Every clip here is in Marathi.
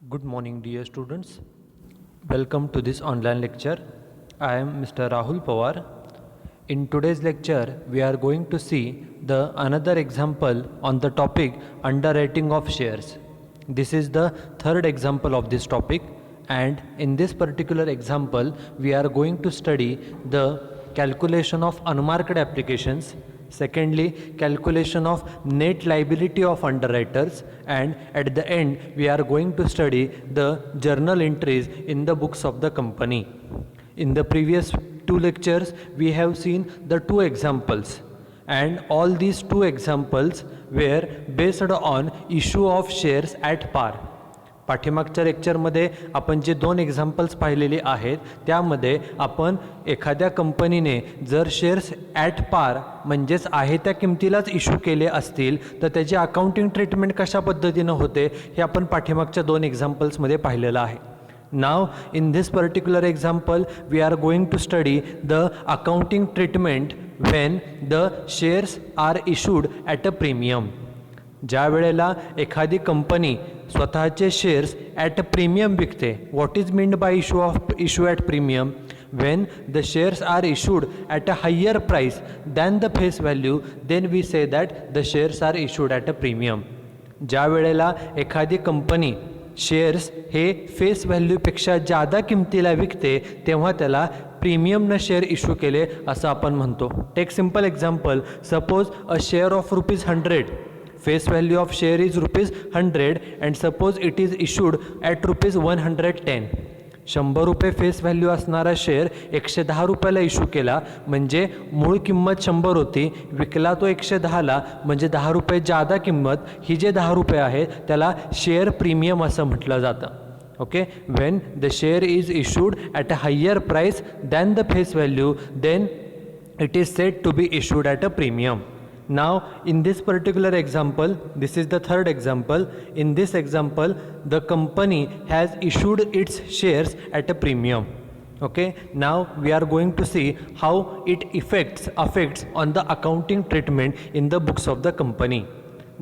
Good morning, dear students. Welcome to this online lecture. I am Mr. Rahul Pawar. In today's lecture, we are going to see the another example on the topic underwriting of shares. This is the third example of this topic, and in this particular example, we are going to study the calculation of unmarked applications. Secondly, calculation of net liability of underwriters, and at the end we are going to study the journal entries in the books of the company. In the previous two lectures we have seen the two examples, and all these two examples were based on issue of shares at par. पाठीमागच्या लेक्चरमध्ये आपण जे दोन एक्झाम्पल्स पाहिलेले आहेत त्यामध्ये आपण एखाद्या कंपनीने जर शेअर्स ॲट पार म्हणजेच आहे त्या किमतीलाच इश्यू केले असतील तर त्याची अकाउंटिंग ट्रीटमेंट कशा पद्धतीनं होते हे आपण पाठीमागच्या दोन एक्झाम्पल्समध्ये पाहिलेलं आहे. Now in this particular example we are going to study the accounting treatment when the shares are issued at a premium. ज्या वेळेला एखादी कंपनी स्वतःचे शेअर्स ॲट अ प्रीमियम विकते. What is meant by issue at premium? when the shares are issued at a higher price than the face value, then we say that the shares are issued at a premium. ज्या वेळेला एखादी कंपनी शेअर्स हे फेस व्हॅल्यूपेक्षा जादा किमतीला विकते तेव्हा त्याला प्रीमियमनं शेअर इश्यू केले असं आपण म्हणतो. Take simple example. Suppose a share of ₹100. Face value of share is ₹100 and suppose it is issued at ₹110. 100 रुपये फेस व्हॅल्यू असणारा शेअर 110 रुपयाला इश्यू केला म्हणजे मूळ किंमत 100 होती, विकला तो 110ला म्हणजे 10 रुपये जादा किंमत. ही जे 10 रुपये आहे त्याला शेअर प्रीमियम असं म्हटलं जातं. Okay, when the share is issued at a higher price than the face value then it is said to be issued at a premium. Now in this particular example, this is the third example. In this example the company has issued its shares at a premium. Okay, now we are going to see how it affects on the accounting treatment in the books of the company.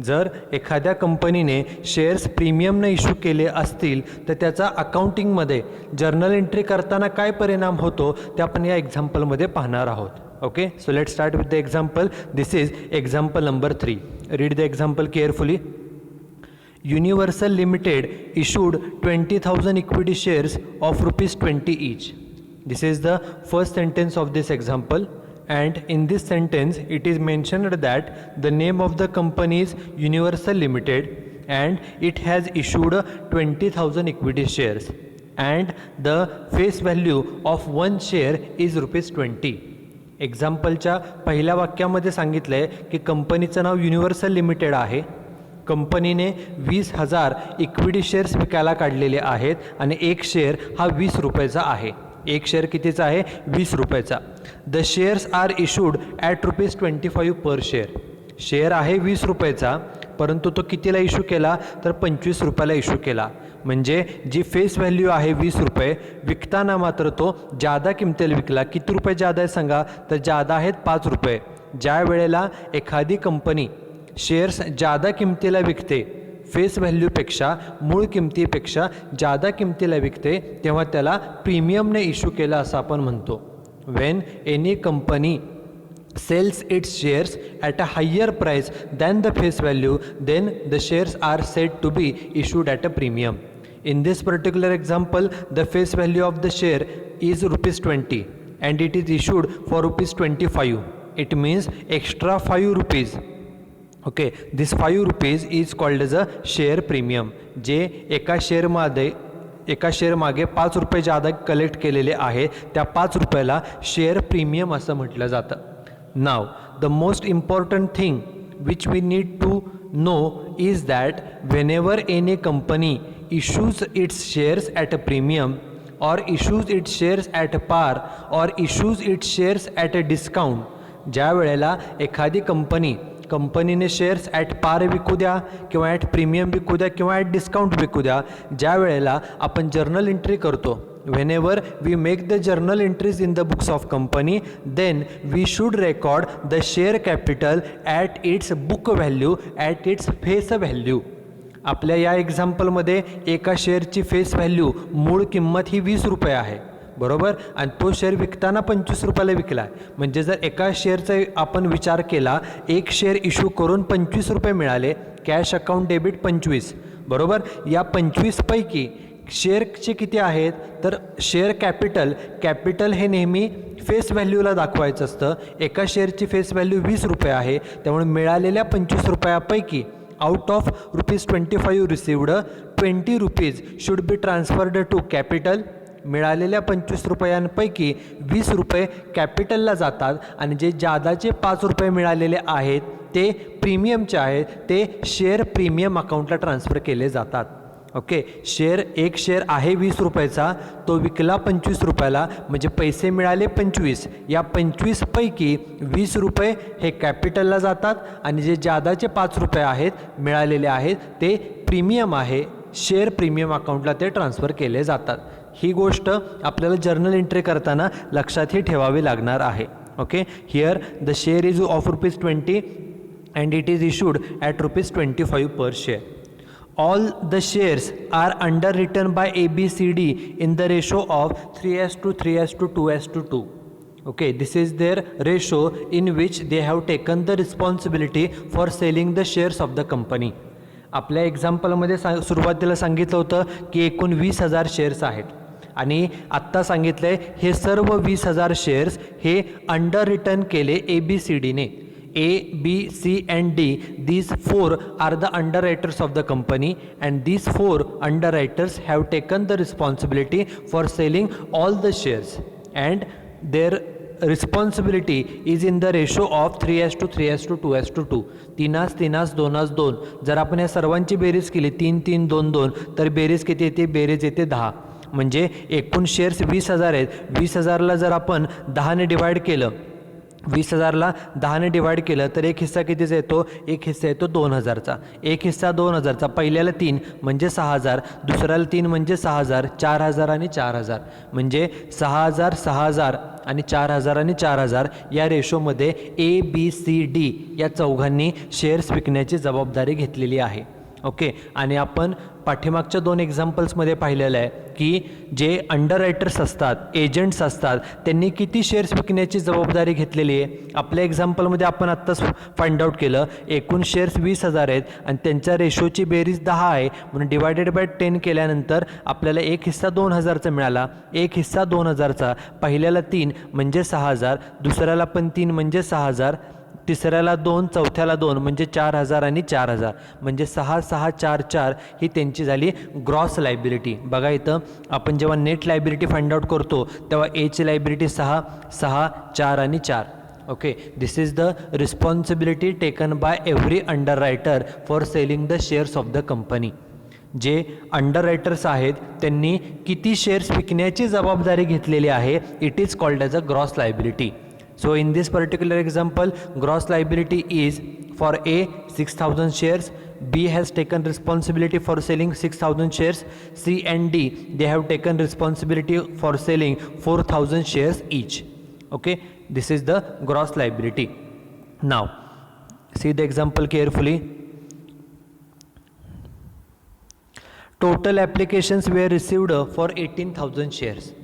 जर एखाद्या कंपनीने शेअर्स प्रीमियमने इश्यू केले असतील तर त्याचा अकाउंटिंगमध्ये जर्नल एंट्री करताना काय परिणाम होतो ते आपण या एक्झाम्पलमध्ये पाहणार आहोत. Okay, so let's start with the example. This is example number 3. Read the example carefully. Universal Limited issued 20,000 equity shares of ₹20 each. This is the first sentence of this example, and in this sentence it is mentioned that the name of the company is Universal Limited and it has issued 20,000 equity shares and the face value of one share is ₹20. एक्झाम्पलच्या पहिल्या वाक्यामध्ये सांगितलं आहे की कंपनीचं नाव युनिव्हर्सल लिमिटेड आहे. कंपनीने 20,000 इक्विटी शेअर्स विकायला काढलेले आहेत आणि एक शेअर हा 20 रुपयाचा आहे. एक शेअर कितीचा आहे? 20 रुपयाचा. The shares are issued at ₹25 per share. Share आहे 20 रुपयाचा परंतु तो कितीला इश्यू केला तर 25 रुपयाला इश्यू केला. म्हणजे जी फेस व्हॅल्यू आहे 20 रुपये, विकताना मात्र तो जादा किमतीला विकला. किती रुपये जादा आहे सांगा? तर जादा आहेत 5 रुपये. ज्या वेळेला एखादी कंपनी शेअर्स जादा किमतीला विकते, फेस व्हॅल्यूपेक्षा मूळ किमतीपेक्षा जादा किमतीला विकते तेव्हा त्याला प्रीमियमने इश्यू केला असं आपण म्हणतो. Wien any company sells its shares at a higher price than the face value, then the shares are said to be issued at a premium. In this particular example, the face value of the share is ₹20 and it is issued for ₹25. It means extra 5 rupees. Okay, this 5 rupees is called as a share premium. जे एका शेअर मागे 5 रुपये जादा कलेक्ट केलेले आहे त्या 5 रुपयाला शेअर प्रीमियम असं म्हटलं जातं. Now the most important thing which we need to know is that whenever any company issues its shares at a premium or issues its shares at a par or issues its shares at a discount, ज्या वेळेला एखादी कंपनीने शेअर्स ॲट पार विकू द्या किंवा ॲट प्रीमियम विकू द्या किंवा ॲट डिस्काउंट विकू द्या, ज्या वेळेला आपण जर्नल एंट्री करतो, whenever we make the journal entries in the books of company, then we should record the share capital at its book value, at its face value. आपल्या या एक्झाम्पलमध्ये एका शेअरची फेस व्हॅल्यू मूळ किंमत ही 20 रुपये आहे, बरोबर, आणि तो शेअर विकताना 25 रुपयाला विकला आहे. म्हणजे जर एका शेअरचा आपण विचार केला, एक शेअर इश्यू करून 25 रुपये मिळाले, कॅश अकाउंट डेबिट 25, बरोबर. या 25 पैकी शेअरचे किती आहेत, तर शेअर कॅपिटल हे नेहमी फेस व्हॅल्यूला दाखवायचं असतं. एका शेअरची फेस व्हॅल्यू 20 रुपये आहे, त्यामुळे मिळालेल्या 25 रुपयापैकी out of ₹25 received 20 rupees should be transferred to capital. मिळालेल्या 25 रुपयांपैकी 20 रुपये कॅपिटलला जातात आणि जे जादाचे 5 रुपये मिळालेले आहेत ते प्रीमियमचे आहेत, ते शेअर प्रीमियम अकाउंटला ट्रान्सफर केले जातात. ओके, एक शेअर आहे 20 रुपयाचा, तो विकला 25 रुपयाला, म्हणजे पैसे मिळाले 25. या 25 पैकी 20 रुपये हे कॅपिटलला जातात आणि जे जादाचे 5 रुपये आहेत मिळालेले आहेत ते प्रीमियम आहे, शेअर प्रीमियम अकाउंटला ते ट्रान्सफर केले जातात. ही गोष्ट आपल्याला जर्नल एंट्री करताना लक्षातही ठेवावी लागणार आहे. Okay, here the share is of ₹20 and it is issued at ₹25 per share. All the shares are underwritten by ABCD in the ratio of 3:3:2:2. Okay, this is their ratio in which they have taken the responsibility for selling the shares of the company. आपल्या एक्झाम्पलमध्ये सुरुवातीला सांगितलं होतं की एकूण 20,000 शेअर्स आहेत आणि आत्ता सांगितलं आहे हे सर्व 20,000 शेअर्स हे अंडर रिटर्न केले ABCDने. A, B, C and D, these 4 are the underwriters of the company, and these 4 underwriters have taken the responsibility for selling all the shares, and their responsibility is in the ratio of 3:3:2:2. 3:2:2. जर आपण या सर्वांची बेरीज केली 3:3:2:2 तर बेरीज किती येते, बेरीज येते 10. म्हणजे एकूण शेअर्स 20,000 आहेत. 20,000ला जर आपण 10ने डिवाइड केलं, 20,000ला 10ने डिवाइड केलं तर एक हिस्सा कितीचा येतो, एक हिस्सा येतो 2,000चा. एक हिस्सा 2,000चा, पहिल्याला 3 म्हणजे 6,000, दुसऱ्याला 3 म्हणजे 6,000, 4,000 आणि 4,000, म्हणजे 6,000, 6,000 आणि 4,000 आणि 4,000 या रेशोमध्ये ABCD या चौघांनी शेअर्स विकण्याची जबाबदारी घेतलेली आहे. ओके, आणि आपण पाठीमागच्या 2 एक्झाम्पल्समध्ये पाहिलेलं आहे की जे अंडररायटर्स असतात, एजंट्स असतात, त्यांनी किती शेअर्स विकण्याची जबाबदारी घेतलेली आहे. आपल्या एक्झाम्पलमध्ये आपण आत्ताच फाइंड आउट केलं, एकूण शेअर्स 20,000 आहेत आणि त्यांच्या रेशोची बेरीज 10 आहे, म्हणून डिवायडेड बाय 10 केल्यानंतर आपल्याला एक हिस्सा 2,000चा मिळाला. एक हिस्सा 2,000चा, पहिल्याला 3 म्हणजे 6,000, दुसऱ्याला पण 3 म्हणजे 6,000, तिसऱ्याला 2, चौथ्याला 2 म्हणजे 4,000 आणि 4,000, म्हणजे 6, 6, 4, 4 ही त्यांची झाली ग्रॉस लायबिलिटी. बघा इथं आपण जेव्हा नेट लायबिलिटी फाइंड आउट करतो तेव्हा एची लायबिलिटी 6, 6, 4 आणि 4. Okay, this is the responsibility taken by every underwriter for selling the shares of the company. जे अंडररायटर्स आहेत त्यांनी किती शेअर्स विकण्याची जबाबदारी घेतलेली आहे, it is called as a gross liability. So in this particular example, gross liability is for A 6,000 shares, B has taken responsibility for selling 6,000 shares, C and D they have taken responsibility for selling 4,000 shares each. Okay, this is the gross liability. Now see the example carefully. Total applications were received for 18,000 shares.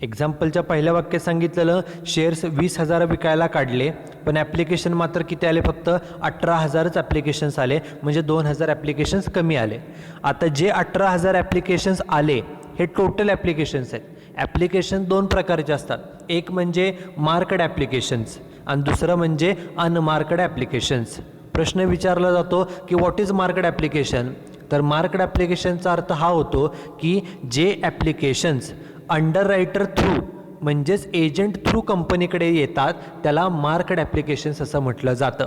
एक्झाम्पलच्या पहिल्या वाक्यात सांगितलेलं शेअर्स 20,000 विकायला काढले, पण ॲप्लिकेशन मात्र किती आले, फक्त 18,000च ॲप्लिकेशन्स आले, म्हणजे 2,000 ॲप्लिकेशन्स कमी आले. आता जे 18,000 ॲप्लिकेशन्स आले हे टोटल ॲप्लिकेशन्स आहेत. ॲप्लिकेशन 2 प्रकारचे असतात, एक म्हणजे मार्कड ॲप्लिकेशन्स आणि दुसरं म्हणजे अनमार्कड ॲप्लिकेशन्स. प्रश्न विचारला जातो की व्हॉट इज मार्कड ॲप्लिकेशन, तर मार्कड ॲप्लिकेशनचा अर्थ हा होतो की जे ॲप्लिकेशन्स अंडररायटर थ्रू म्हणजेच एजंट थ्रू कंपनीकडे येतात त्याला मार्कड ॲप्लिकेशन्स असं म्हटलं जातं.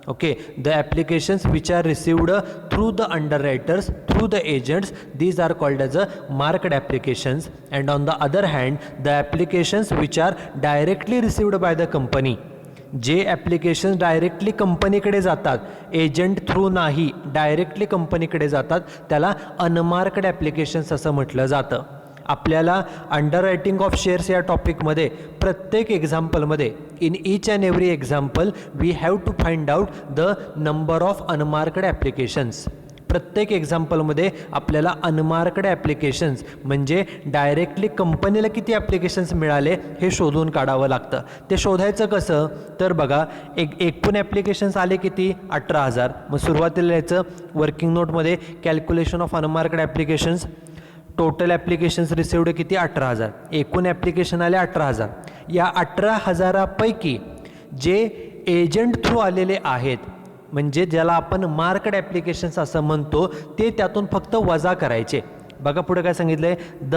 Okay, the applications which are received through the underwriters through the agents these are called as a marked applications. And on the other hand the applications which are directly received by the company, जे ॲप्लिकेशन्स डायरेक्टली कंपनीकडे जातात, एजंट थ्रू नाही, डायरेक्टली कंपनीकडे जातात, त्याला अनमार्कड ॲप्लिकेशन्स असं म्हटलं जातं. आपल्याला अंडररायटिंग ऑफ शेअर्स या टॉपिकमध्ये प्रत्येक एक्झाम्पलमध्ये in each and every example we have to find out the number of unmarked applications. प्रत्येक एक्झाम्पलमध्ये आपल्याला अनमार्कड ॲप्लिकेशन्स म्हणजे डायरेक्टली कंपनीला किती ॲप्लिकेशन्स मिळाले हे शोधून काढावं लागतं. ते शोधायचं कसं तर बघा, एकूण ॲप्लिकेशन्स आले किती 18,000. मग सुरुवातीला यायचं वर्किंग नोटमध्ये calculation of unmarked applications. Total applications received किती 18,000. एकूण ॲप्लिकेशन आले 18,000. या 18,000पैकी जे एजंट थ्रू आलेले आहेत म्हणजे ज्याला आपण मार्कड ॲप्लिकेशन्स असं म्हणतो ते त्यातून फक्त वजा करायचे. बघा पुढे काय सांगितलं आहे, the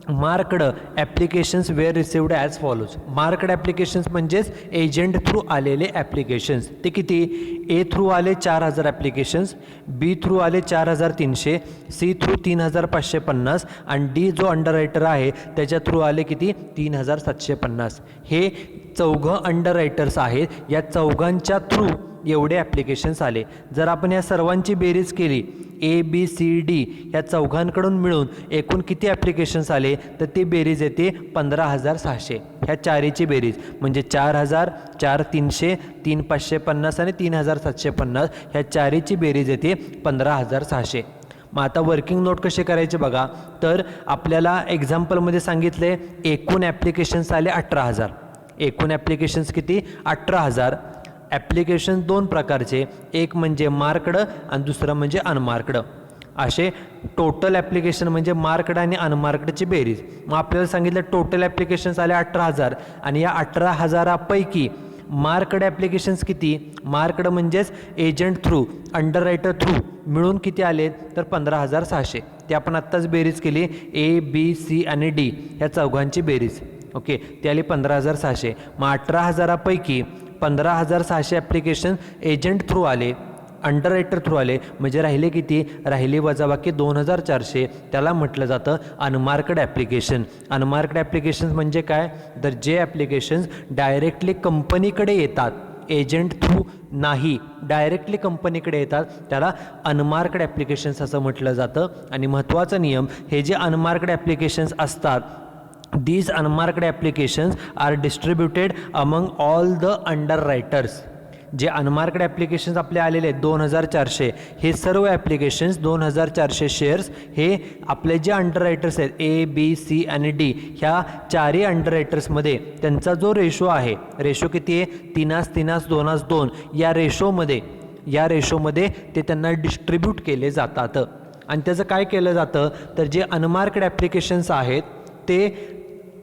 marked applications were received as follows. Marked applications म्हणजेच एजंट थ्रू आलेले ॲप्लिकेशन्स. ते किती, ए थ्रू आले 4,000 ॲप्लिकेशन्स, बी थ्रू आले 4,300, सी थ्रू 3,550 आणि डी जो अंडररायटर आहे त्याच्या थ्रू आले किती 3,750. हे चौघं अंडररायटर्स आहेत. या चौघांच्या थ्रू एवढे ॲप्लिकेशन्स आले. जर आपण या सर्वांची बेरीज केली ए बी सी डी या चौघांकडून मिळून एकूण किती ॲप्लिकेशन्स आले तर ती बेरीज येते 15,600. ह्या चारीची बेरीज म्हणजे 4,000, 4,300, 3,550 आणि 3,750 ह्या चारीची बेरीज येते 15,600. मग आता वर्किंग नोट कसे करायचे बघा, तर आपल्याला एक्झाम्पलमध्ये सांगितले एकूण ॲप्लिकेशन्स आले 18,000. एकूण ॲप्लिकेशन्स किती 18,000. ॲप्लिकेशन दोन प्रकारचे, एक म्हणजे मार्कड आणि दुसरं म्हणजे अनमार्कड. असे टोटल ॲप्लिकेशन म्हणजे मार्कड आणि अनमार्कडची बेरीज. मग आपल्याला सांगितलं टोटल ॲप्लिकेशन्स आले 18,000 आणि या 18,000पैकी मार्कड ॲप्लिकेशन्स किती, मार्कड म्हणजेच एजंट थ्रू अंडररायटर थ्रू मिळून किती आले तर 15,600. ते आपण आत्ताच बेरीज केली ए बी सी आणि डी ह्या चौघांची बेरीज. ओके, ते आली 15,600. मग 18,000पैकी 15,600 ॲप्लिकेशन एजंट थ्रू आले, अंडररायटर थ्रू आले, म्हणजे राहिले किती, राहिले वजाबाकी 2,400. त्याला म्हटलं जातं अनमार्कड ॲप्लिकेशन. अनमार्कड ॲप्लिकेशन्स म्हणजे काय तर जे ॲप्लिकेशन्स डायरेक्टली कंपनीकडे येतात, एजंट थ्रू नाही, डायरेक्टली कंपनीकडे येतात, त्याला अनमार्कड ॲप्लिकेशन्स असं म्हटलं जातं. आणि महत्त्वाचा नियम, हे जे अनमार्कड ॲप्लिकेशन्स असतात these unmarked applications are distributed among all the underwriters. जे अनमार्कड ॲप्लिकेशन्स आपले आलेले आहेत 2,400, हे सर्व ॲप्लिकेशन्स 2,400 शेअर्स हे आपले जे अंडररायटर्स आहेत ए बी सी आणि डी ह्या चारही अंडररायटर्समध्ये त्यांचा जो रेशो आहे, रेशो किती आहे 3:2:2, या रेशोमध्ये ते त्यांना डिस्ट्रीब्यूट केले जातात. आणि त्याचं काय केलं जातं तर जे अनमार्कड ॲप्लिकेशन्स आहेत ते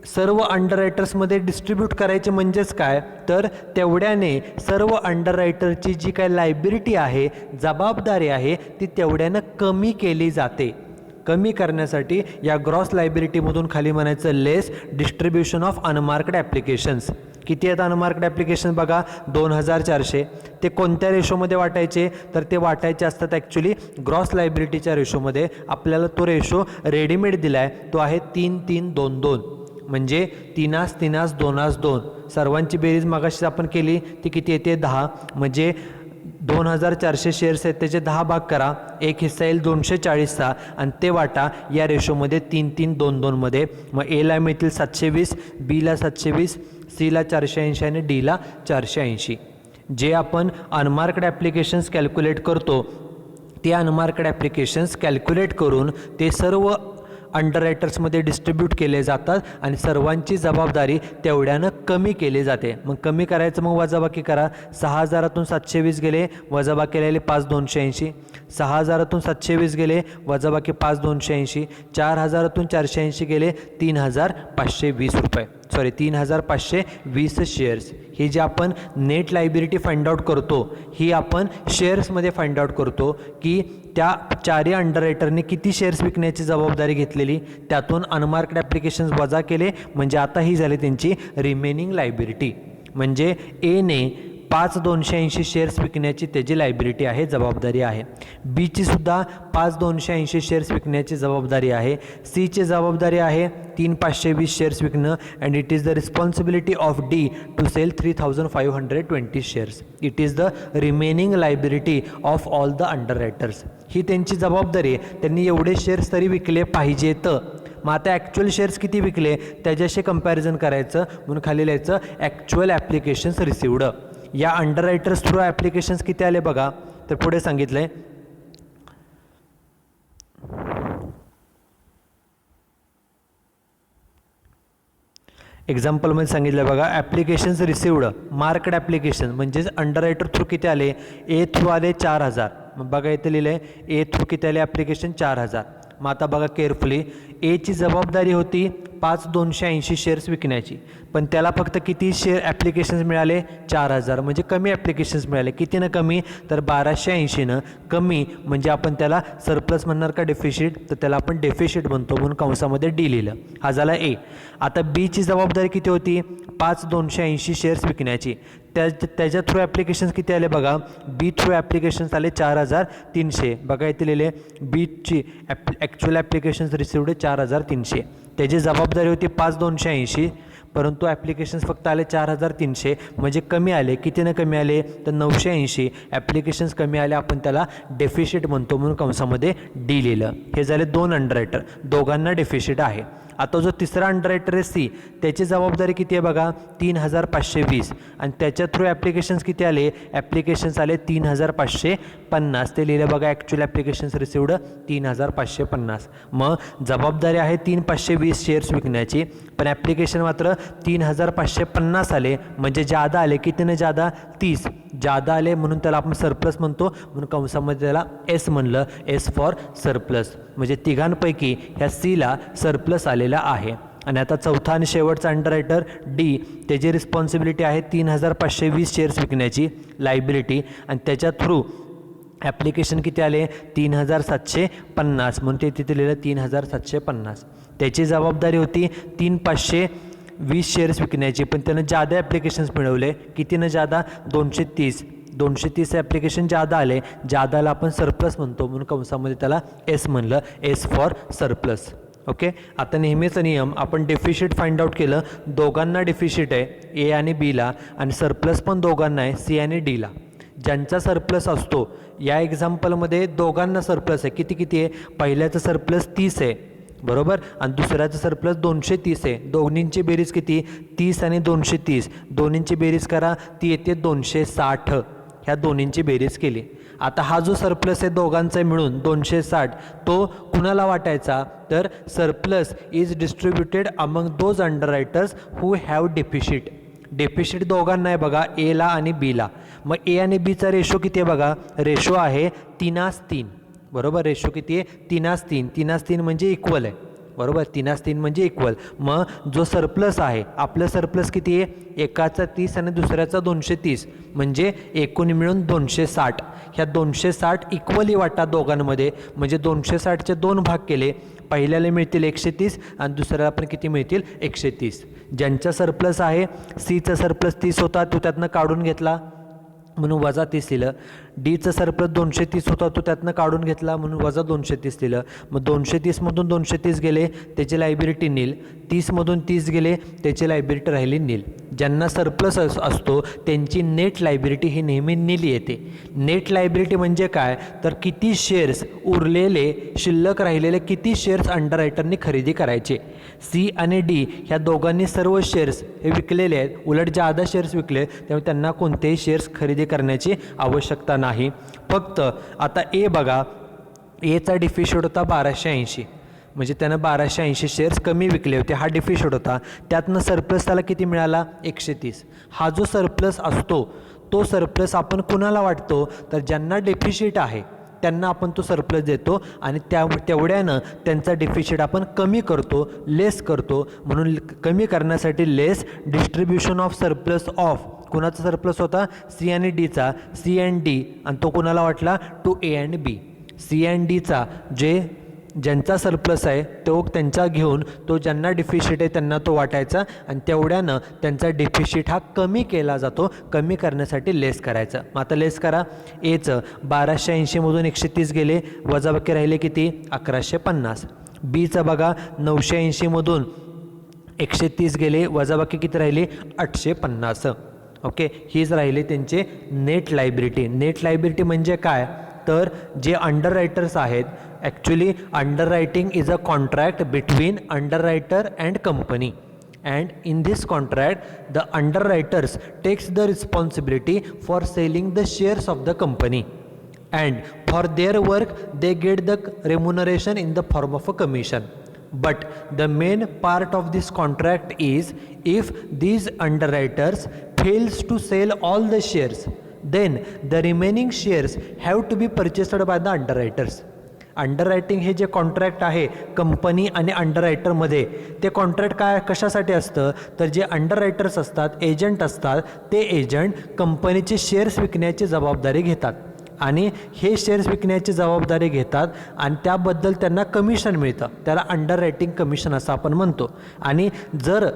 सर्व अंडररायटर्समध्ये डिस्ट्रीब्यूट करायचे. म्हणजेच काय तर तेवढ्याने सर्व अंडररायटरची जी काय लायबिलिटी आहे, जबाबदारी आहे, ती तेवढ्यानं कमी केली जाते. कमी करण्यासाठी या ग्रॉस लायबिलिटीमधून खाली म्हणायचं लेस डिस्ट्रीब्युशन ऑफ अनमार्कड ॲप्लिकेशन्स. किती आहेत अनमार्कड ॲप्लिकेशन बघा 2,400. ते कोणत्या रेशोमध्ये वाटायचे तर ते वाटायचे असतात ॲक्च्युली ग्रॉस लायबिलिटीच्या रेशोमध्ये. आपल्याला तो रेशो रेडीमेड दिला आहे, तो आहे 3:3:2:2 म्हणजे 3:2:2. सर्वांची बेरीज मागाशी आपण केली ती किती येते 10. म्हणजे 2,400 शेअर्स आहेत त्याचे 10 भाग करा, एक हिस्सा येईल 240चा आणि ते वाटा या रेशोमध्ये 3:3:2:2 मध्ये. मग एला मिळतील 720, बीला 720, सीला 480 आणि डीला 480. जे आपण अनमार्कड ॲप्लिकेशन्स कॅल्क्युलेट करतो ते अनमार्कड ॲप्लिकेशन्स कॅल्क्युलेट करून ते सर्व अंडररायटर्समध्ये डिस्ट्रीब्यूट केले जातात आणि सर्वांची जबाबदारी तेवढ्यानं कमी केली जाते. मग कमी करायचं, मग वजाबाकी करा. 6,000तून 720 गेले, वजाबाकी राहिले 5,280. 6,000तून 720 गेले, वजाबाकी 5,280. 4,000तून 480 गेले 3,520 रुपये, 3,520 शेअर्स. ही जी आपण नेट लायबिलिटी फाइंड आउट करतो ही आपण शेअर्समध्ये फाइंड आउट करतो की त्या चारही अंडररायटरने किती शेअर्स विकण्याची जबाबदारी घेतलेली, त्यातून अनमार्कड ॲप्लिकेशन्स वजा केले म्हणजे आता ही झाली त्यांची रिमेनिंग लायबिलिटी. म्हणजे एने 5,280 शेअर्स विकण्याची त्याची लायबिलिटी आहे, जबाबदारी आहे. बीची सुद्धा 5,280 शेअर्स विकण्याची जबाबदारी आहे. सीची जबाबदारी आहे 3,520 शेअर्स विकणं and it is the responsibility of D to sell 3,520 shares. It is the remaining liability of all the underwriters. ही त्यांची जबाबदारी आहे, त्यांनी एवढे शेअर्स तरी विकले पाहिजेत. मग आता ॲक्च्युअल शेअर्स किती विकले त्याच्याशी कंपॅरिझन करायचं म्हणून खाली लिहायचं ॲक्च्युअल ॲप्लिकेशन्स रिसिव्ड. या अंडररायटर्स थ्रू ॲप्लिकेशन्स किती आले बघा, तर पुढे सांगितलं आहे एक्झाम्पलमध्ये सांगितलं बघा, ॲप्लिकेशन्स रिसिवड मार्कड ॲप्लिकेशन म्हणजेच अंडररायटर थ्रू किती आले, ए थ्रू आले 4000. मग बघा इथे लिहिलं आहे ए थ्रू किती आले ॲप्लिकेशन 4000. मग आता बघा केअरफुली, एची जबाबदारी होती 5280 शेअर्स विकण्याची, पण त्याला फक्त किती शेअर ॲप्लिकेशन्स मिळाले, 4000. म्हणजे कमी ॲप्लिकेशन्स मिळाले. कितीनं कमी, तर 1280नं कमी. म्हणजे आपण त्याला सरप्लस म्हणणार का डेफिशिट, तर त्याला आपण डेफिशिट म्हणतो, म्हणून कंसामध्ये डी लिहिलं. हा झाला ए. आता बीची जबाबदारी किती होती, 5280 शेअर्स विकण्याची. त्याच्या थ्रू ॲप्लिकेशन्स किती आले बघा, बी थ्रू ॲप्लिकेशन्स आले 4300. बघा इथे लिहिले बीची ॲक्च्युअल ॲप्लिकेशन्स रिसिवड 4300. त्याची जबाबदारी होती 5280, परंतु ॲप्लिकेशन्स फक्त आले 4300. म्हणजे कमी आले. कितीनं कमी आले, तर 980 ॲप्लिकेशन्स कमी आले. आपण त्याला डेफिशिट म्हणतो, म्हणून कंसामध्ये डी लिहिलं. हे झाले 2 अंडररायटर, दोघांना डेफिशिट आहे. आता जो तिसरा अंडररायटर आहे सी, त्याची जबाबदारी किती आहे बघा, 3520. आणि त्याच्या थ्रू ॲप्लिकेशन्स किती आले, ॲप्लिकेशन्स आले 3550. ते लिहिलं बघा, ॲक्च्युअल ॲप्लिकेशन्स रिसिवड 3550. मग जबाबदारी आहे 3520 शेअर्स विकण्याची, पण ॲप्लिकेशन मात्र 3550 आले. म्हणजे जादा आले. कितीनं जादा, 30 जादा आले, म्हणून त्याला आपण सरप्लस म्हणतो, म्हणून कंसामध्ये त्याला एस म्हणलं, एस फॉर सरप्लस. म्हणजे तिघांपैकी ह्या सीला सरप्लस आलेला आहे. आणि आता चौथा आणि शेवटचा अंडररायटर डी, त्याची रिस्पॉन्सिबिलिटी आहे 3520 शेअर्स विकण्याची लायबिलिटी, आणि त्याच्या थ्रू ॲप्लिकेशन किती आले, 3750. म्हणून ते तिथे लिहिलं 3750. त्याची जबाबदारी होती 3520 शेअर्स विकण्याची, पण त्यानं जादा ॲप्लिकेशन्स मिळवले. कितीनं जादा, 230 ॲप्लिकेशन जादा आले. जादाला आपण सरप्लस म्हणतो, म्हणून कंसामध्ये त्याला एस म्हणलं, एस फॉर सरप्लस. ओके. आता नेहमीचा नियम, आपण डेफिशिट फाइंड आउट केलं, दोघांना डेफिशिट आहे ए आणि बीला, आणि सरप्लस पण दोघांना आहे सी आणि डीला. ज्यांचा सरप्लस असतो, या एक्झाम्पलमध्ये दोघांना सरप्लस आहे. किती किती आहे, पहिल्याचं सरप्लस 30 आहे बरोबर, आणि दुसऱ्याचं सरप्लस 230 आहे. दोन्हींची बेरीज किती, 30 आणि 230. दोन्हींची बेरीज करा, ती येते 260. ह्या दोन्हींची बेरीज केली. आता हा जो सरप्लस आहे दोघांचा मिळून 260, तो कुणाला वाटायचा, तर surplus is distributed among those underwriters who have deficit. Deficit दोघांना आहे बघा, एला आणि बीला. मग ए आणि बीचा रेशो किती आहे बघा, रेशो आहे 3:3 बरोबर. रेशो किती आहे, 3:3. 3:3 म्हणजे इक्वल आहे बरोबर. 3:3 म्हणजे इक्वल. मग जो सरप्लस आहे, आपलं सरप्लस किती आहे, एकाचा 30 आणि दुसऱ्याचा 230, म्हणजे एकूण मिळून 260. ह्या 260 इक्वली वाटा दोघांमध्ये. म्हणजे 260चे 2 भाग केले, पहिल्याला मिळतील 130 आणि दुसऱ्याला पण किती मिळतील, 130. ज्यांचा सरप्लस आहे, सीचा सरप्लस 30 होता, तो त्यातनं काढून घेतला म्हणून वजा 30 लिहिलं. डीचं सरप्लस 230 होता, तो त्यातनं काढून घेतला म्हणून वजा 230 लिहिलं. मग 230मधून 230 गेले, त्याची लायबिलिटी नील. 30मधून 30 गेले, त्याची लायबिलिटी राहिली नील. ज्यांना सरप्लस असतो त्यांची नेट लायबिलिटी ही नेहमी नील येते. नेट लायबिलिटी म्हणजे काय, तर किती शेअर्स उरलेले, शिल्लक राहिलेले किती शेअर्स अंडररायटरनी खरेदी करायचे. सी आणि डी ह्या दोघांनी सर्व शेअर्स हे विकलेले आहेत, उलट जादा शेअर्स विकले, त्यामुळे त्यांना कोणतेही शेअर्स खरेदी करण्याची आवश्यकता नाही. फक्त आता ए बघा, एचा डिफिशिट होता 1280, म्हणजे त्यानं 1280 शेअर्स कमी विकले होते, हा डिफिशिट होता. त्यातनं सरप्लस त्याला किती मिळाला, 130. हा जो सरप्लस असतो, तो सरप्लस आपण कुणाला वाटतो, तर ज्यांना डेफिशिट आहे त्यांना आपण तो सरप्लस देतो, आणि तेवढ्यानं त्यांचा डेफिशिट आपण कमी करतो, लेस करतो. म्हणून कमी करण्यासाठी less distribution of surplus of, कुणाचा सरप्लस होता, सी आणि डीचा, सी अँड डी, आणि तो कुणाला वाटला, to A and B. C and डीचा ज्यांचा सरप्लस आहे तो त्यांचा घेऊन, तो ज्यांना डिफिशिट आहे त्यांना तो वाटायचा, आणि तेवढ्यानं त्यांचा डिफिशिट हा कमी केला जातो. कमी करण्यासाठी लेस करायचं. मग आता लेस करा. एचं 1280मधून 130 गेले, वजाबाकी राहिले किती, 1150. बीचं बघा, 980मधून 130 गेले, वजाबाकी किती राहिली, 850. ओके. हीच राहिली त्यांचे नेट लायबिलिटी. नेट लायबिलिटी म्हणजे काय, तर जे अंडररायटर्स आहेत, actually underwriting is a contract between underwriter and company, and in this contract the underwriters takes the responsibility for selling the shares of the company, and for their work they get the remuneration in the form of a commission. But the main part of this contract is if these underwriters fails to sell all the shares, then the remaining shares have to be purchased by the underwriters. Underwriting हे जे कॉन्ट्रॅक्ट आहे कंपनी आणि अंडररायटरमध्ये, ते कॉन्ट्रॅक्ट कशासाठी असतं तर जे अंडररायटर्स असतात, एजंट असतात, ते एजंट कंपनीचे शेअर्स विकण्याची जबाबदारी घेतात आणि हे शेअर्स विकण्याची जबाबदारी घेतात आणि त्याबद्दल त्यांना कमिशन मिळतं. त्याला अंडररायटिंग कमिशन असं आपण म्हणतो. आणि जर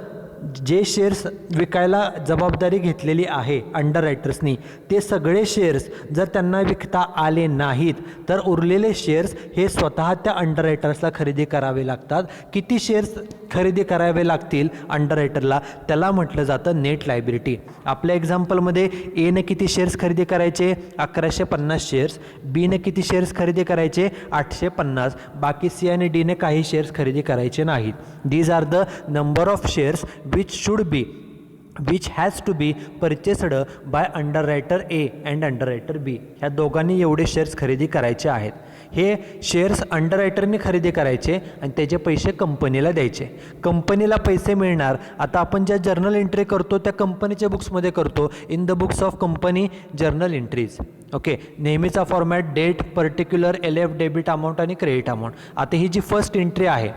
जे शेअर्स विकायला जबाबदारी घेतलेली आहे अंडररायटर्सनी, ते सगळे शेअर्स जर त्यांना विकता आले नाहीत तर उरलेले शेअर्स हे स्वतः त्या अंडररायटर्सला खरेदी करावे लागतात. किती शेअर्स खरेदी करावे लागतील अंडररायटरला, त्याला म्हटलं जातं नेट लायबिलिटी. आपल्या एक्झाम्पलमध्ये एनं किती शेअर्स खरेदी करायचे, 1150 शेअर्स. बीने किती शेअर्स खरेदी करायचे, 850. बाकी सी आणि डीने काही शेअर्स खरेदी करायचे नाहीत. These are the number of shares which has to be purchased by underwriter A and underwriter B. ह्या दोघांनी एवढे शेअर्स खरेदी करायचे आहेत. हे शेअर्स अंडररायटरने खरेदी करायचे आणि त्याचे पैसे कंपनीला द्यायचे. कंपनीला पैसे मिळणार. आता आपण ज्या जर्नल एंट्री करतो त्या कंपनीच्या बुक्समध्ये करतो, in the books of company journal entries. Okay, नेहमीचा format date, particular, LF debit amount आणि क्रेडिट अमाऊंट. आता ही जी फर्स्ट एंट्री आहे,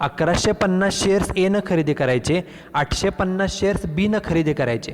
1150 शेअर्स एनं खरेदी करायचे, 850 शेअर्स बीनं खरेदी करायचे.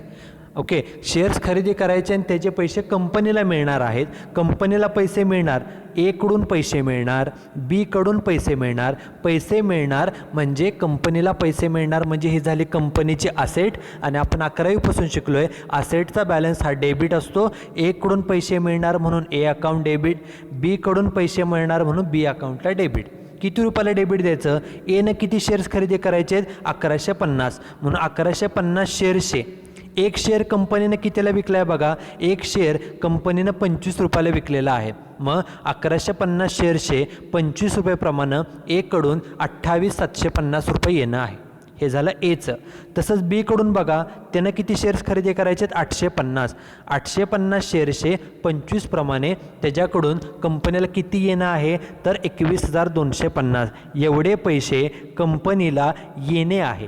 ओके, शेअर्स खरेदी करायचे आणि त्याचे पैसे कंपनीला मिळणार आहेत. कंपनीला पैसे मिळणार, एकडून पैसे मिळणार, बीकडून पैसे मिळणार. पैसे मिळणार म्हणजे कंपनीला पैसे मिळणार म्हणजे ही झाली कंपनीची असेट. आणि आपण 11वीपासून शिकलो आहे, असेटचा बॅलन्स हा डेबिट असतो. एकडून पैसे मिळणार म्हणून ए अकाउंट डेबिट, बीकडून पैसे मिळणार म्हणून बी अकाउंटला डेबिट. किती रुपयाला डेबिट द्यायचं, एनं किती शेअर्स खरेदी करायचे आहेत, 1150. म्हणून 1150 शेअर्सचे एक शेअर कंपनीनं कितीला विकला आहे बघा, एक शेअर कंपनीनं 25 रुपयाला विकलेला आहे. मग 1150 शेअर्सचे 25 रुपयेप्रमाणे एकडून 28,750 रुपये येणं आहे. हे झालं एचं. तसंच बीकडून बघा, त्यानं किती शेअर्स खरेदी करायचे आहेत, 850. 850 शेअर्सचे 25 प्रमाणे त्याच्याकडून कंपनीला किती येणं आहे तर 21,250. एवढे पैसे कंपनीला येणे आहे,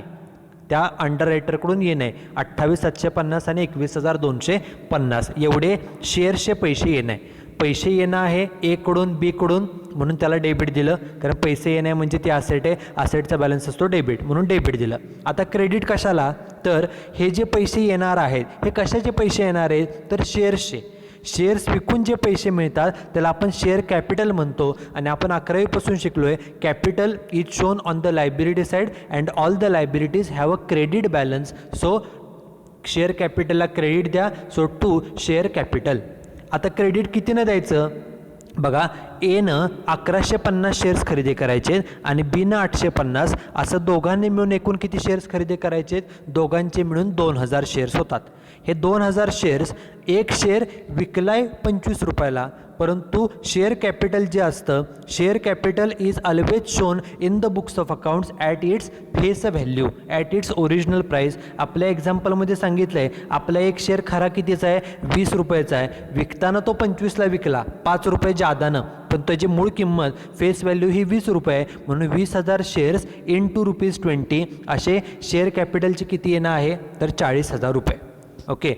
त्या अंडररायटरकडून येणे. 28,750 आणि 21,250 एवढे शेअर्सचे पैसे येणे. पैसे येणं आहे एकडून बीकडून म्हणून त्याला डेबिट दिलं, कारण पैसे येणे म्हणजे ती असेट आहे, असेटचा बॅलन्स असतो डेबिट म्हणून डेबिट दिलं. आता क्रेडिट कशाला, तर हे जे पैसे येणार आहेत हे कशाचे पैसे येणार आहेत तर शेअर्सचे. शेअर्स विकून जे पैसे मिळतात त्याला आपण शेअर कॅपिटल म्हणतो. आणि आपण 11वीपासून शिकलो आहे, capital is shown on the liability side and all the liabilities have a credit balance. So share कॅपिटलला क्रेडिट द्या, सो टू शेअर कॅपिटल. आता क्रेडिट कितीनं द्यायचं बघा, एनं 1150 शेअर्स खरेदी करायचे आणि बीनं 850. असं दोघांनी मिळून एकूण किती शेअर्स खरेदी करायचे, दोघांचे मिळून 2000 शेअर्स होतात. हे 2000 शेअर्स, एक शेअर विकलाय 25 रुपयाला, परंतु शेअर कॅपिटल जे असतं, share capital is always shown in the books of accounts at its face value, at its original price. आपल्या एक्झाम्पलमध्ये सांगितलं आहे, आपला एक शेअर खरा कितीचा आहे, 20 रुपयाचा आहे. विकताना तो 25ला विकला, 5 रुपये जादानं, पण त्याची मूळ किंमत फेस व्हॅल्यू ही 20 रुपये आहे. म्हणून 20,000 शेअर्स इन टू ₹20 असे शेअर कॅपिटलचे किती येणं आहे तर 40,000 रुपये. ओके,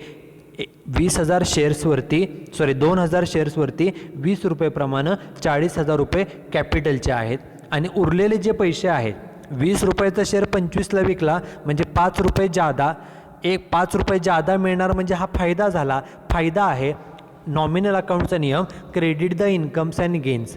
20,000 शेअर्सवरती 2000 शेअर्सवरती 20 रुपयेप्रमाणे 40,000 रुपये कॅपिटलचे आहेत. आणि उरलेले जे पैसे आहेत, 20 रुपयाचा शेअर 25ला विकला म्हणजे 5 रुपये जादा, 5 रुपये जादा मिळणार म्हणजे हा फायदा झाला. फायदा आहे नॉमिनल अकाउंटचा नियम, credit the incomes and gains.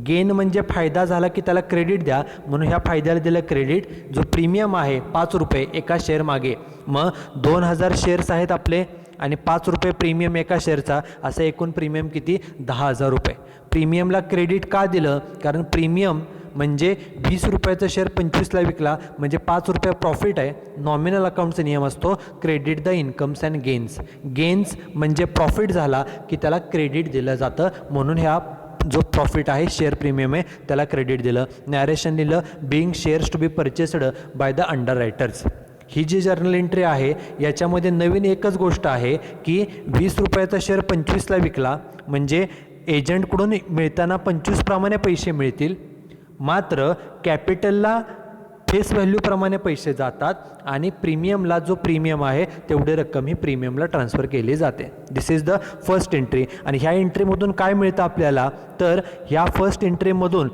Gain म्हणजे फायदा झाला की त्याला क्रेडिट द्या, म्हणून ह्या फायद्याला दिलं क्रेडिट. जो प्रीमियम आहे 5 रुपये एका शेअर मागे, मग 2000 शेअर्स आहेत आपले आणि 5 रुपये प्रीमियम एका शेअरचा, असं एकूण प्रीमियम किती 10,000 रुपये. प्रीमियमला क्रेडिट का दिलं, कारण प्रीमियम म्हणजे 20 रुपयाचा शेअर 25ला विकला म्हणजे 5 रुपये प्रॉफिट आहे. नॉमिनल अकाउंटचा नियम असतो credit the incomes and gains. Gains म्हणजे प्रॉफिट झाला की त्याला क्रेडिट दिलं जातं, म्हणून ह्या जो प्रॉफिट आहे शेअर प्रीमियम आहे त्याला क्रेडिट दिलं. नॅरेशन दिलं, being shares to be purchased by the underwriters. ही जी जर्नल एंट्री आहे याच्यामध्ये नवीन एकच गोष्ट आहे की 20 रुपयाचा शेअर 25ला विकला म्हणजे एजंटकडून मिळताना 25 प्रमाणे पैसे मिळतील, मात्र कॅपिटलला फेस व्हॅल्यूप्रमाणे पैसे जातात आणि प्रीमियमला जो प्रीमियम आहे तेवढी रक्कम ही प्रीमियमला ट्रान्सफर केली जाते. दिस इज द फर्स्ट एंट्री. आणि ह्या एंट्रीमधून काय मिळतं आपल्याला, तर ह्या फर्स्ट एंट्रीमधून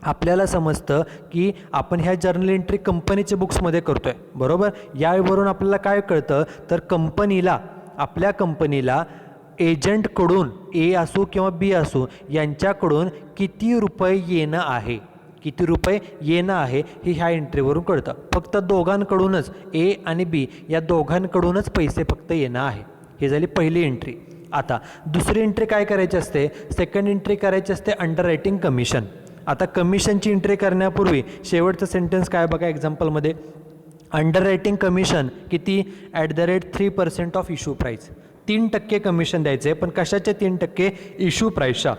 आपल्याला समजतं की आपण ह्या जर्नल एंट्री कंपनीच्या बुक्समध्ये करतो आहे, बरोबर. यावरून आपल्याला काय कळतं, तर आपल्या कंपनीला एजंटकडून ए असो किंवा बी असो यांच्याकडून किती रुपये येणं आहे हे ह्या एंट्रीवरून कळतं. फक्त दोघांकडूनच, ए आणि बी या दोघांकडूनच पैसे फक्त येणं आहे. ही झाली पहिली एंट्री. आता दुसरी एंट्री काय करायची असते, सेकंड एंट्री करायची असते अंडर रायटिंग कमिशन. आता कमिशनची एंट्री करण्यापूर्वी शेवटचं सेंटेन्स काय बघा एक्झाम्पलमध्ये, अंडर रायटिंग कमिशन किती, @3% ऑफ इश्यू प्राईस. 3% कमिशन द्यायचं आहे, पण कशाचे 3%, इश्यू प्राईसच्या.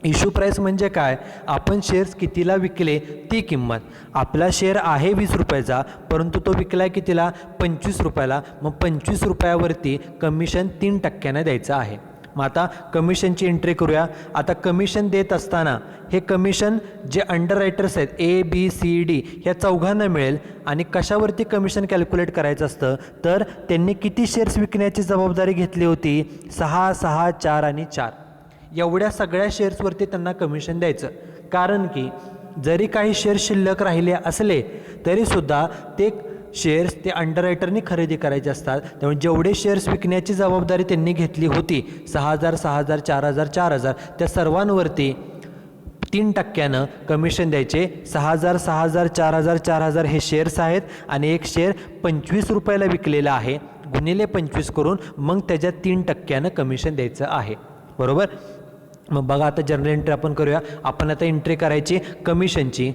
इश्यू प्राईस म्हणजे काय, आपण शेअर्स कितीला विकले ती किंमत. आपला शेअर आहे 20 रुपयाचा, परंतु तो विकला आहे कितीला, 25 रुपयाला. मग 25 रुपयावरती कमिशन 3% द्यायचं आहे. मग आता कमिशनची एंट्री करूया. आता कमिशन देत असताना हे कमिशन जे अंडर रायटर्स आहेत ए बी सी डी ह्या चौघांना मिळेल. आणि कशावरती कमिशन कॅल्क्युलेट करायचं असतं, तर त्यांनी किती शेअर्स विकण्याची जबाबदारी घेतली होती, 6, 6, 4 आणि 4 एवढ्या सगळ्या शेअर्सवरती त्यांना कमिशन द्यायचं. कारण की जरी काही शेअर्स शिल्लक राहिले असले तरीसुद्धा ते शेअर्स ते अंडर रायटरनी खरेदी करायचे असतात. त्यामुळे जेवढे शेअर्स विकण्याची जबाबदारी त्यांनी घेतली होती 6,000, 6,000, 4,000, 4,000 त्या सर्वांवरती 3% कमिशन द्यायचे. 6,000, 6,000, 4,000, 4,000 हे शेअर्स आहेत आणि एक शेअर 25 रुपयाला विकलेला आहे, गुणिले 25 करून मग त्याच्यात 3% कमिशन द्यायचं आहे, बरोबर. मग बघा आता जर्नल एंट्री आपण करूया. आपण आता एंट्री करायची कमिशनची.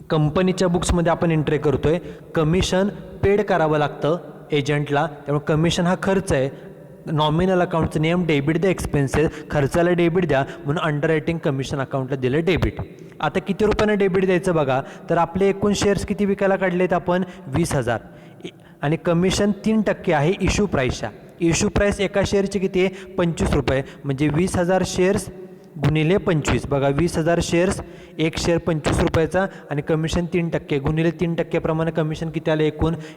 कंपनीच्या बुक्समध्ये आपण एंट्री करतोय. कमिशन पेड करावं लागतं एजंटला, त्यामुळे कमिशन हा खर्च आहे. नॉमिनल अकाउंटचं नियम, डेबिट द एक्सपेन्सेस, खर्चाला डेबिट द्या म्हणून अंडर रायटिंग कमिशन अकाउंटला दिलं डेबिट. आता किती रुपयानं डेबिट द्यायचं बघा, तर आपले एकूण शेअर्स किती विकायला काढलेत आपण, 20,000 आणि कमिशन 3% आहे इश्यू प्राईसच्या. इश्यू प्राईस एका शेअरची किती आहे, 25 रुपये. म्हणजे 20,000 शेअर्स गुणिले 25. बघा 20,000 शेअर्स, एक शेअर 25 रुपयाचा आणि कमिशन 3% गुणिले 3% प्रमाणे कमिशन किती आलं,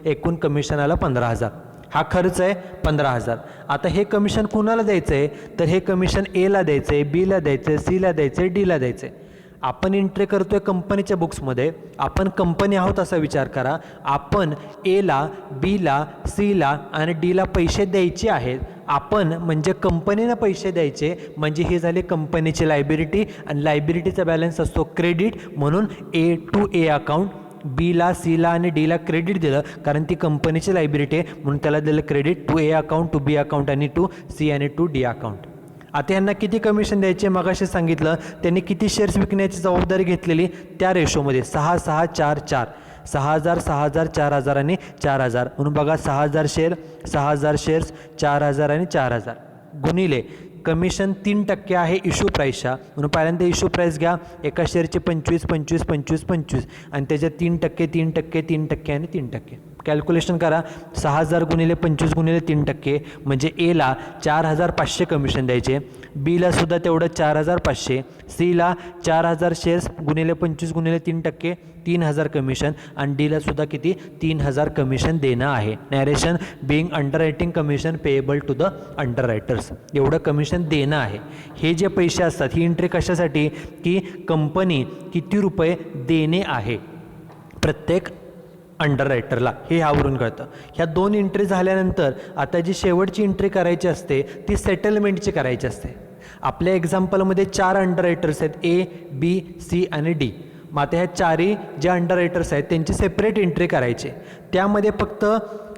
एकूण कमिशन आलं 15,000. हा खर्च आहे 15,000. आता हे कमिशन कुणाला द्यायचं आहे, तर हे कमिशन एला द्यायचं आहे, बीला द्यायचं आहे, सीला द्यायचं आहे, डीला द्यायचं आहे. आपण एंट्री करतोय कंपनीच्या बुक्समध्ये. आपण कंपनी आहोत असा विचार करा. आपण एला, बीला, सीला आणि डीला पैसे द्यायचे आहेत. आपण म्हणजे कंपनीनं पैसे द्यायचे, म्हणजे हे झाले कंपनीची लायबिलिटी आणि लायबिलिटीचा बॅलन्स असतो क्रेडिट. म्हणून ए टू ए अकाउंट, बीला, सीला आणि डीला क्रेडिट दिलं कारण ती कंपनीची लायबिलिटी आहे म्हणून त्याला दिलं credit. To A account, to B account आणि टू सी आणि टू डी अकाउंट. आता यांना किती कमिशन द्यायचे मगाशी सांगितलं. त्यांनी किती शेअर्स विकण्याची जबाबदारी घेतलेली त्या रेशोमध्ये 6, 6, 4, 4. 6,000, 6,000, 4,000 आणि 4,000 म्हणून बघा 6,000 शेअर, 6,000 शेअर्स, 4,000 आणि 4,000 गुणिले कमिशन 3% आहे इश्यू प्राईसच्या. म्हणून पहिल्यांदा इश्यू प्राईस घ्या. एका शेअरचे 25, 25, 25, 25 आणि त्याच्यात 3%, 3%, 3% आणि 3%. कॅल्क्युलेशन करा. 6,000 गुणिले 25 गुणिले 3% म्हणजे एला 4,500 कमिशन द्यायचे, बीला सुद्धा तेवढं 4,500, सीला 4,000 शेअर्स गुणिले 25 गुणिले 3% 3,000 कमिशन आणि डीला सुद्धा किती 3,000 कमिशन देणं आहे. Narration being underwriting commission payable to the underwriters, एवढं कमिशन देणं आहे. हे जे पैसे असतात ही एंट्री कशासाठी, की कंपनी किती रुपये देणे आहे प्रत्येक अंडर रायटरला, हे ह्यावरून कळतं. ह्या 2 एंट्री झाल्यानंतर आता जी शेवटची एंट्री करायची असते ती सेटलमेंटची करायची असते. आपल्या एक्झाम्पलमध्ये 4 अंडर रायटर्स आहेत, ए बी सी आणि डी. मग आता ह्या 4ही जे अंडर रायटर्स आहेत त्यांची सेपरेट एंट्री करायची. त्यामध्ये फक्त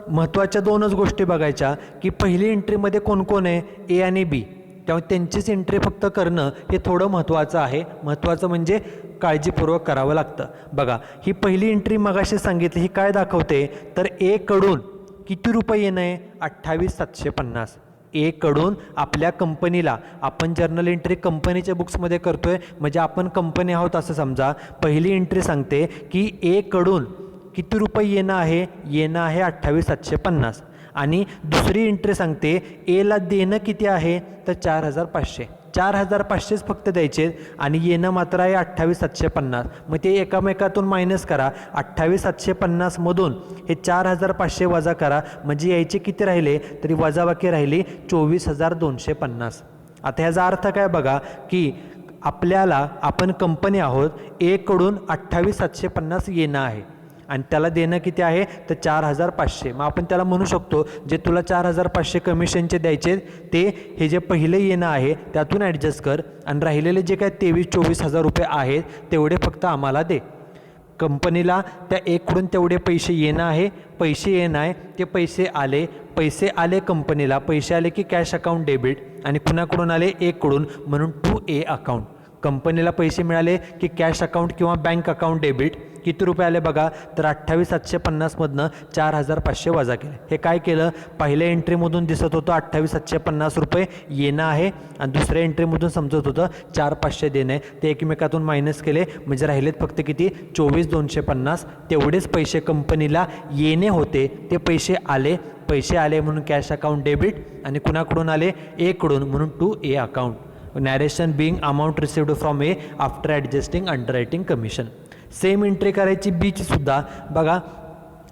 महत्त्वाच्या 2च गोष्टी बघायच्या की पहिली एंट्रीमध्ये कोण कोण आहे, ए आणि बी. त्यामुळे त्यांचीच एंट्री फक्त करणं हे थोडं महत्त्वाचं आहे. महत्त्वाचं म्हणजे काळजीपूर्वक करावं लागतं. बघा ही पहिली एंट्री मगाशी सांगितली, ही काय दाखवते तर ए कडून किती रुपये येणं आहे, 28,750. ए कडून आपल्या कंपनीला, आपण जर्नल एंट्री कंपनीच्या बुक्समध्ये करतोय म्हणजे आपण कंपनी आहोत असं समजा. पहिली एंट्री सांगते की ए कडून किती रुपये येणं आहे, 28,750 आणि दुसरी एंट्री सांगते एला देणं किती आहे तर 4,500. 4,500च फक्त द्यायचे आणि येणं मात्र आहे 28,750. मग ते एकामेकातून मायनस करा. 28,750मधून हे 4,500 वजा करा, म्हणजे यायचे किती राहिले तरी वजाबाकी राहिली 24,250. आता ह्याचा अर्थ काय बघा की आपण कंपनी आहोत, ए कडून 28,750 येणं आहे आणि त्याला देणं किती आहे तर 4,500. मग आपण त्याला म्हणू शकतो जे तुला 4,500 कमिशनचे द्यायचे ते हे जे पहिले येणं आहे त्यातून ॲडजस्ट कर आणि राहिलेले जे काय 23-24 रुपये आहेत तेवढे फक्त आम्हाला दे. कंपनीला त्या एककडून तेवढे पैसे येणं आहे, पैसे येणं आहे, ते पैसे आले कंपनीला, पैसे आले की कॅश अकाउंट डेबिट आणि कुणाकडून आले एककडून, म्हणून 2A अकाउंट. कंपनीला पैसे मिळाले की कॅश अकाउंट किंवा बँक अकाउंट डेबिट. किती रुपये आले बघा तर 28,750मधनं 4,500 वजा केले. हे काय केलं, पहिल्या एंट्रीमधून दिसत होतं 28,750 रुपये येणं आहे आणि दुसऱ्या एंट्रीमधून समजत होतं 4,500 देणं आहे. ते एकमेकातून मायनस केले म्हणजे राहिलेत फक्त किती 24,250. तेवढेच पैसे कंपनीला येणे होते, ते पैसे आले म्हणून कॅश अकाउंट डेबिट आणि कुणाकडून आले एकडून, म्हणून 2A account. Narration being amount received from A after adjusting underwriting commission. Same entry करायची बीची सुद्धा बघा.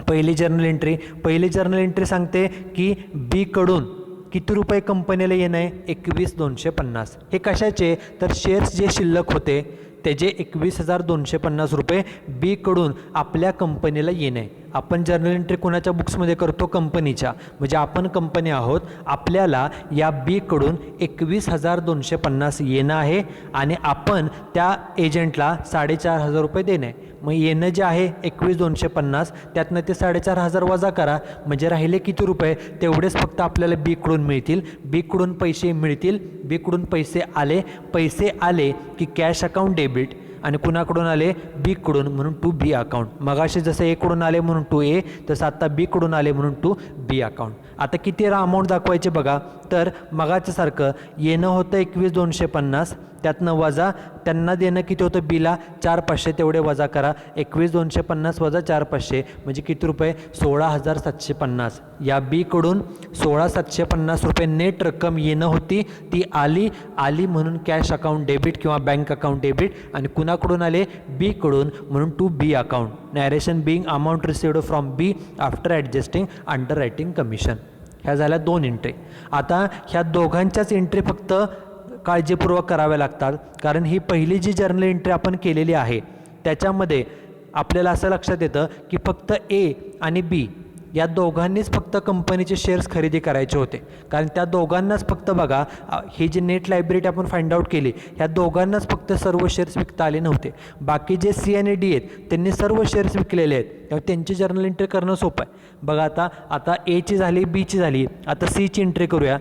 पहिली जर्नल एंट्री सांगते की बी कडून किती रुपये कंपनीला येणं आहे 21,250. हे कशाचे तर शेअर्स जे शिल्लक होते त्याचे 21,250 रुपये बी कडून आपल्या कंपनीला येणं आहे. आपण जर्नल एंट्री कोणाच्या बुक्समध्ये करतो कंपनीच्या, म्हणजे आपण कंपनी आहोत, आपल्याला या बी कडून 21,250 येणं आहे आणि आपण त्या एजंटला 4,500 रुपये देणं आहे. मग येणं जे आहे 21,250 त्यातनं ते 4,500 वजा करा म्हणजे राहिले किती रुपये तेवढेच फक्त आपल्याला बी कडून मिळतील. बी कडून पैसे मिळतील, बी कडून पैसे आले की कॅश अकाउंट डेबिट आणि कुणाकडून आले बी कडून, म्हणून 2B अकाउंट. मगाशी जसं ए कडून आले म्हणून 2A, तसं आता बी कडून आले म्हणून 2B अकाउंट. आता किती अमाऊंट दाखवायचे बघा तर मगाच्यासारखं येणं होतं 21,250, त्यातनं वजा त्यांना देणं किती होतं बीला 4,500, तेवढे वजा करा. 21,250 वजा 4,500 म्हणजे किती रुपये 16,750. या बी कडून 16,750 रुपये नेट रक्कम येणं होती, ती आली म्हणून कॅश अकाउंट डेबिट किंवा बँक अकाउंट डेबिट आणि कुणाकडून आले बी कडून, म्हणून 2B account. Narration being amount received from B after adjusting underwriting commission. ह्या झाल्या 2 एंट्री. आता ह्या दोघांच्याच एंट्री फक्त काळजीपूर्वक कराव्या लागतात, कारण ही पहिली जी जर्नल एंट्री आपण केलेली आहे त्याच्यामध्ये आपल्याला असं लक्षात येतं की फक्त ए आणि बी या दोघांनीच फक्त कंपनीचे शेअर्स खरेदी करायचे होते, कारण त्या दोघांनाच फक्त बघा ही जी नेट लायबिलिटी आपण फाइंड आउट केली ह्या दोघांनाच फक्त सर्व शेअर्स विकता आले नव्हते. बाकी जे सी आणि डी आहेत त्यांनी सर्व शेअर्स विकलेले आहेत, त्यामुळे त्यांची जर्नल एंट्री करणं सोपं आहे. बघा आता एची झाली, बीची झाली, आता सीची एंट्री करूया.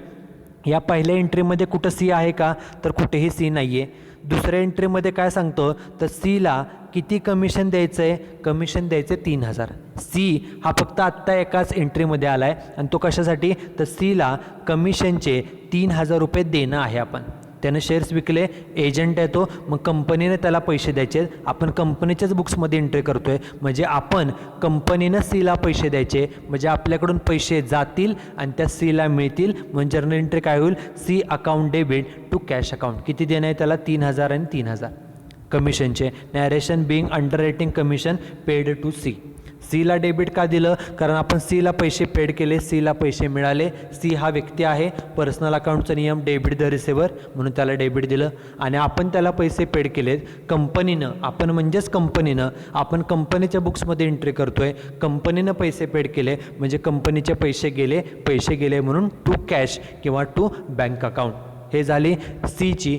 या पहिल्या एंट्रीमध्ये कुठं सी आहे का तर कुठेही सी नाही आहे. दुसऱ्या एंट्रीमध्ये काय सांगतो तर सीला किती कमिशन द्यायचं आहे, कमिशन द्यायचं 3,000. सी हा फक्त आत्ता एकाच एंट्रीमध्ये आला आहे आणि तो कशासाठी तर सीला कमिशनचे 3,000 रुपये देणं आहे. आपण त्यानं शेअर्स विकले, एजंट आहे तो, मग कंपनीने त्याला पैसे द्यायचे. आपण कंपनीच्याच बुक्समध्ये एंट्री करतो आहे, म्हणजे आपण कंपनीनं सीला पैसे द्यायचे, म्हणजे आपल्याकडून पैसे जातील आणि त्या सीला मिळतील. म्हणजे जर्नल एंट्री काय होईल C account debit to cash account. किती देणं आहे त्याला 3,000 आणि 3,000 कमिशनचे. Narration being underwriting commission paid to C. सीला डेबिट का दिलं कारण आपण सीला पैसे पेड केले, सीला पैसे मिळाले. सी हा व्यक्ती आहे, पर्सनल अकाउंटचा नियम डेबिट द रिसिव्हर म्हणून त्याला डेबिट दिलं आणि आपण त्याला पैसे पेड केलेत कंपनीनं. आपण कंपनीच्या बुक्समध्ये एंट्री करतोय, कंपनीनं पैसे पेड केले म्हणजे कंपनीचे पैसे गेले म्हणून टू कॅश किंवा टू बँक अकाउंट. हे झाली सीची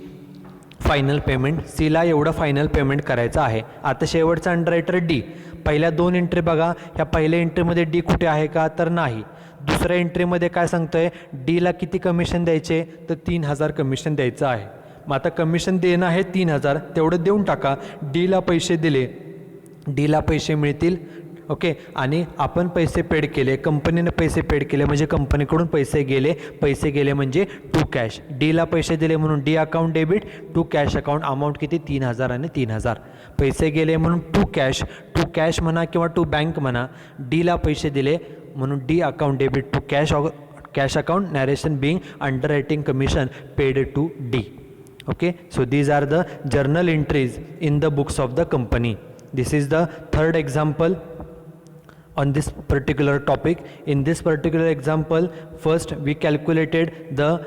फायनल पेमेंट. सीला एवढं फायनल पेमेंट करायचं आहे. आता शेवटचा अंडररायटर डी. पहिल्या 2 एंट्री बघा, ह्या पहिल्या एंट्रीमध्ये डी कुठे आहे का तर नाही. दुसऱ्या एंट्रीमध्ये काय सांगतोय डीला किती कमिशन द्यायचे तर 3,000 कमिशन द्यायचं आहे. मग आता कमिशन देणं आहे 3,000, तेवढं देऊन टाका. डीला पैसे दिले, डीला पैसे मिळतील. ओके, आणि आपण पैसे पेड केले, कंपनीने पैसे पेड केले म्हणजे कंपनीकडून पैसे गेले म्हणजे टू कॅश. डीला पैसे दिले म्हणून D account debit to cash account. Amount किती 3,000 आणि 3,000. पैसे गेले म्हणून टू कॅश म्हणा किंवा टू बँक म्हणा. डीला पैसे दिले म्हणून D account debit to cash account. Narration being underwriting commission paid to D. Okay, so these are the journal entries in the books of the company. This is the third example on this particular topic. In this particular example, first we calculated the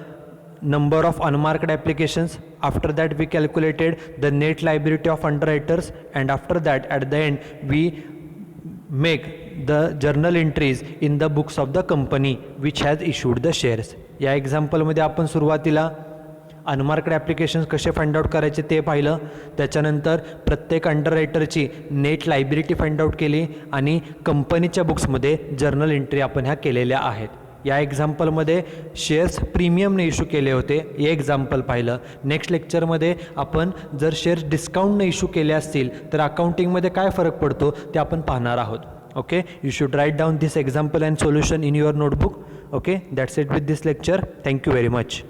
number of unmarked applications. After that we calculated the net liability of underwriters, and after that at the end we make the journal entries in the books of the company which has issued the shares. या एक्झाम्पलमध्ये आपण सुरुवातीला अनमार्क्ड ॲप्लिकेशन्स कसे फाइंड आउट करायचे ते पाहिलं, त्याच्यानंतर प्रत्येक अंडररायटरची नेट लायबिलिटी फाइंड आउट केली आणि कंपनीच्या बुक्समध्ये जर्नल एंट्री आपण ह्या केलेल्या आहेत. या एक्झाम्पलमध्ये शेअर्स प्रीमियमने इश्यू केले होते, हे एक्झाम्पल पाहिलं. नेक्स्ट लेक्चरमध्ये आपण जर शेअर्स डिस्काउंटने इश्यू केले असतील तर अकाउंटिंगमध्ये काय फरक पडतो ते आपण पाहणार आहोत. Okay, you should write down this example and solution in your notebook. Okay, that's it with this lecture. Thank you very much.